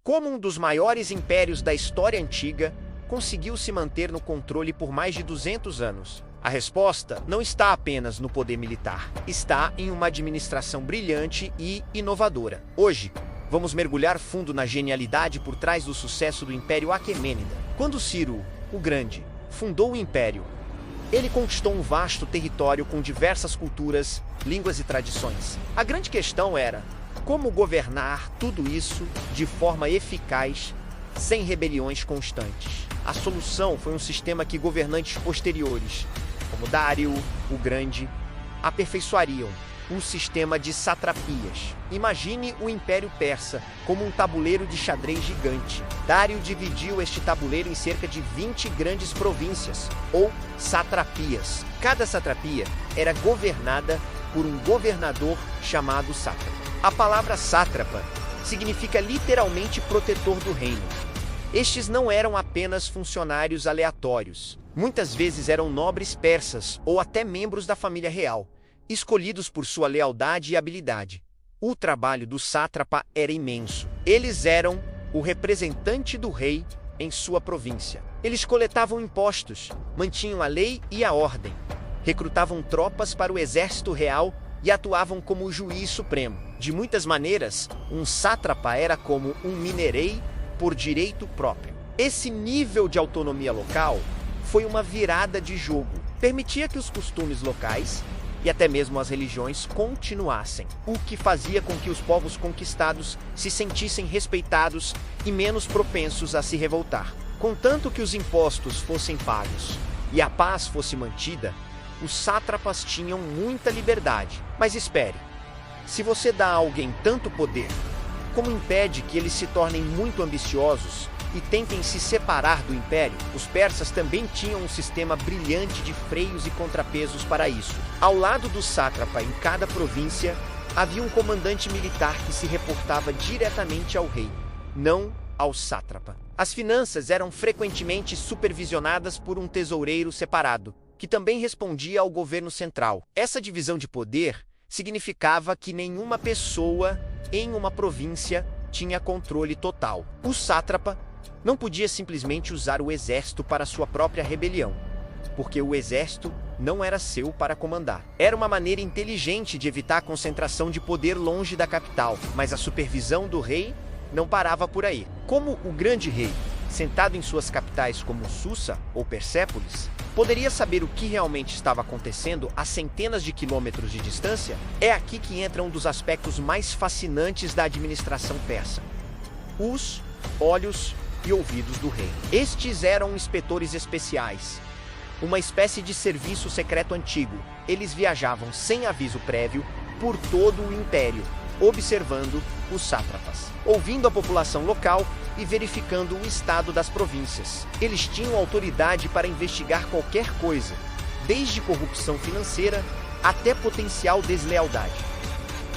Como um dos maiores impérios da história antiga, conseguiu se manter no controle por mais de 200 anos? A resposta não está apenas no poder militar, está em uma administração brilhante e inovadora. Hoje, vamos mergulhar fundo na genialidade por trás do sucesso do Império Aquemênida. Quando Ciro, o Grande, fundou o Império, ele conquistou um vasto território com diversas culturas, línguas e tradições. A grande questão era como governar tudo isso de forma eficaz, sem rebeliões constantes. A solução foi um sistema que governantes posteriores, como Dário, o Grande, aperfeiçoariam, um sistema de satrapias. Imagine o Império Persa como um tabuleiro de xadrez gigante. Dário dividiu este tabuleiro em cerca de 20 grandes províncias, ou satrapias. Cada satrapia era governada por um governador chamado sátrapa. A palavra sátrapa significa literalmente protetor do reino. Estes não eram apenas funcionários aleatórios. Muitas vezes eram nobres persas ou até membros da família real, escolhidos por sua lealdade e habilidade. O trabalho do sátrapa era imenso. Eles eram o representante do rei em sua província. Eles coletavam impostos, mantinham a lei e a ordem, recrutavam tropas para o exército real e atuavam como o juiz supremo. De muitas maneiras, um sátrapa era como um mineirei por direito próprio. Esse nível de autonomia local foi uma virada de jogo. Permitia que os costumes locais e até mesmo as religiões continuassem, o que fazia com que os povos conquistados se sentissem respeitados e menos propensos a se revoltar. Contanto que os impostos fossem pagos e a paz fosse mantida, os sátrapas tinham muita liberdade. Mas espere, se você dá a alguém tanto poder, como impede que eles se tornem muito ambiciosos e tentem se separar do império? Os persas também tinham um sistema brilhante de freios e contrapesos para isso. Ao lado do sátrapa em cada província, havia um comandante militar que se reportava diretamente ao rei, não ao sátrapa. As finanças eram frequentemente supervisionadas por um tesoureiro separado, que também respondia ao governo central. Essa divisão de poder significava que nenhuma pessoa em uma província tinha controle total. O sátrapa não podia simplesmente usar o exército para sua própria rebelião, porque o exército não era seu para comandar. Era uma maneira inteligente de evitar a concentração de poder longe da capital, mas a supervisão do rei não parava por aí. Como o grande rei, sentado em suas capitais como Susa ou Persépolis, poderia saber o que realmente estava acontecendo a centenas de quilômetros de distância? É aqui que entra um dos aspectos mais fascinantes da administração persa: os olhos e ouvidos do rei. Estes eram inspetores especiais, uma espécie de serviço secreto antigo. Eles viajavam sem aviso prévio por todo o império, observando os sátrapas, ouvindo a população local e verificando o estado das províncias. Eles tinham autoridade para investigar qualquer coisa, desde corrupção financeira até potencial deslealdade.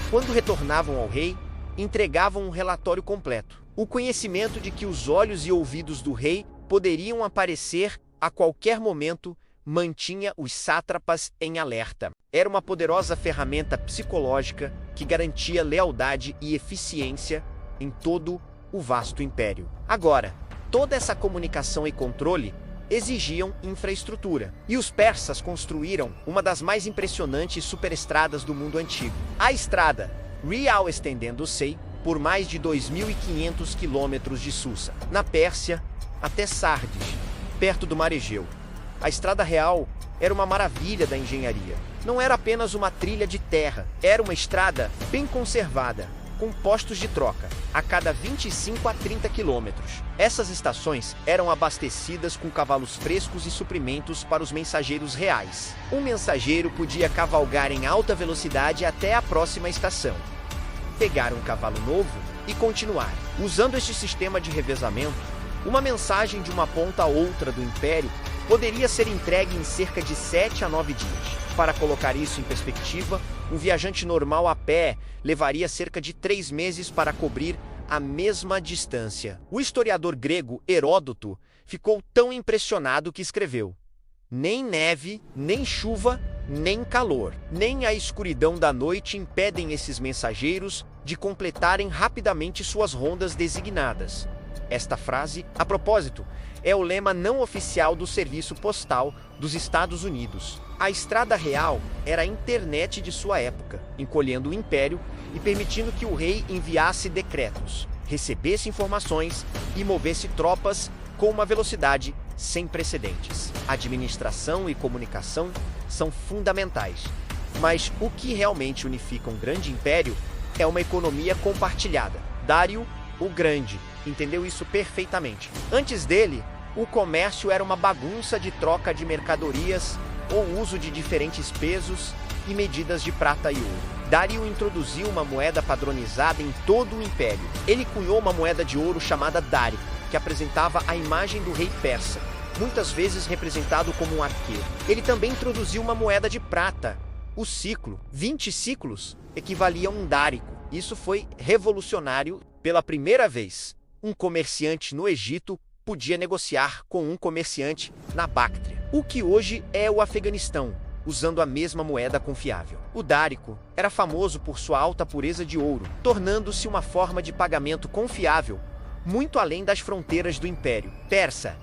Quando retornavam ao rei, entregavam um relatório completo. O conhecimento de que os olhos e ouvidos do rei poderiam aparecer a qualquer momento mantinha os sátrapas em alerta. Era uma poderosa ferramenta psicológica que garantia lealdade e eficiência em todo o vasto império. Agora, toda essa comunicação e controle exigiam infraestrutura, e os persas construíram uma das mais impressionantes superestradas do mundo antigo. A estrada Real estendendo-se por mais de 2.500 quilômetros de Susa, na Pérsia, até Sardes, perto do Mar Egeu. A estrada real era uma maravilha da engenharia. Não era apenas uma trilha de terra, era uma estrada bem conservada, com postos de troca a cada 25 a 30 quilômetros. Essas estações eram abastecidas com cavalos frescos e suprimentos para os mensageiros reais. Um mensageiro podia cavalgar em alta velocidade até a próxima estação, pegar um cavalo novo e continuar. Usando este sistema de revezamento, uma mensagem de uma ponta a outra do império poderia ser entregue em cerca de 7 a 9 dias. Para colocar isso em perspectiva, um viajante normal a pé levaria cerca de 3 meses para cobrir a mesma distância. O historiador grego Heródoto ficou tão impressionado que escreveu: nem neve, nem chuva, nem calor, nem a escuridão da noite impedem esses mensageiros de completarem rapidamente suas rondas designadas. Esta frase, a propósito, é o lema não oficial do Serviço Postal dos Estados Unidos. A Estrada Real era a internet de sua época, encolhendo o império e permitindo que o rei enviasse decretos, recebesse informações e movesse tropas com uma velocidade sem precedentes. Administração e comunicação são fundamentais, mas o que realmente unifica um grande império é uma economia compartilhada. Dário o Grande entendeu isso perfeitamente. Antes dele, o comércio era uma bagunça de troca de mercadorias ou uso de diferentes pesos e medidas de prata e ouro. Dário introduziu uma moeda padronizada em todo o império. Ele cunhou uma moeda de ouro chamada dárico, que apresentava a imagem do rei persa, muitas vezes representado como um arqueiro. Ele também introduziu uma moeda de prata, o ciclo. 20 ciclos equivaliam a um dárico. Isso foi revolucionário. Pela primeira vez, um comerciante no Egito podia negociar com um comerciante na Bactria, o que hoje é o Afeganistão, usando a mesma moeda confiável. O dárico era famoso por sua alta pureza de ouro, tornando-se uma forma de pagamento confiável, muito além das fronteiras do Império Persa.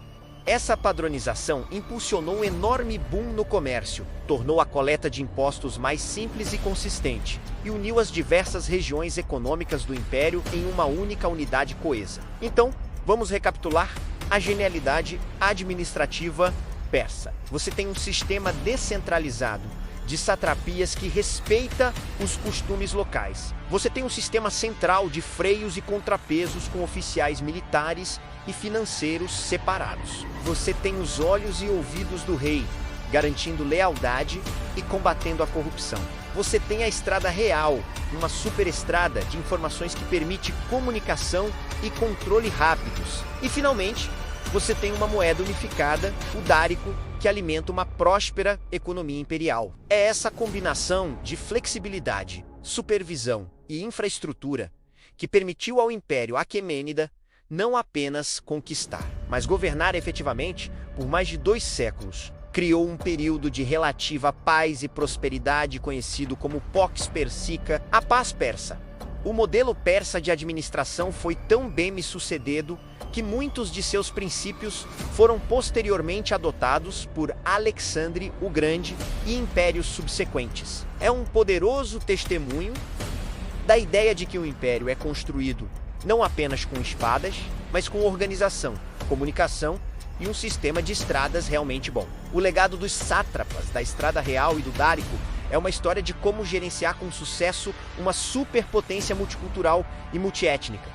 Essa padronização impulsionou um enorme boom no comércio, tornou a coleta de impostos mais simples e consistente, e uniu as diversas regiões econômicas do Império em uma única unidade coesa. Então, vamos recapitular a genialidade administrativa persa. Você tem um sistema descentralizado de satrapias que respeita os costumes locais. Você tem um sistema central de freios e contrapesos com oficiais militares e financeiros separados. Você tem os olhos e ouvidos do rei, garantindo lealdade e combatendo a corrupção. Você tem a Estrada Real, uma superestrada de informações que permite comunicação e controle rápidos. E, finalmente, você tem uma moeda unificada, o dárico, que alimenta uma próspera economia imperial. É essa combinação de flexibilidade, supervisão e infraestrutura que permitiu ao Império Aquemênida não apenas conquistar, mas governar efetivamente por mais de 2 séculos. Criou um período de relativa paz e prosperidade conhecido como Pax Persica, a paz persa. O modelo persa de administração foi tão bem sucedido que muitos de seus princípios foram posteriormente adotados por Alexandre o Grande e impérios subsequentes. É um poderoso testemunho da ideia de que o império é construído não apenas com espadas, mas com organização, comunicação e um sistema de estradas realmente bom. O legado dos sátrapas, da Estrada Real e do Dárico é uma história de como gerenciar com sucesso uma superpotência multicultural e multiétnica.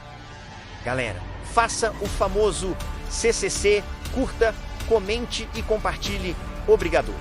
Galera, faça o famoso CCC, curta, comente e compartilhe. Obrigado!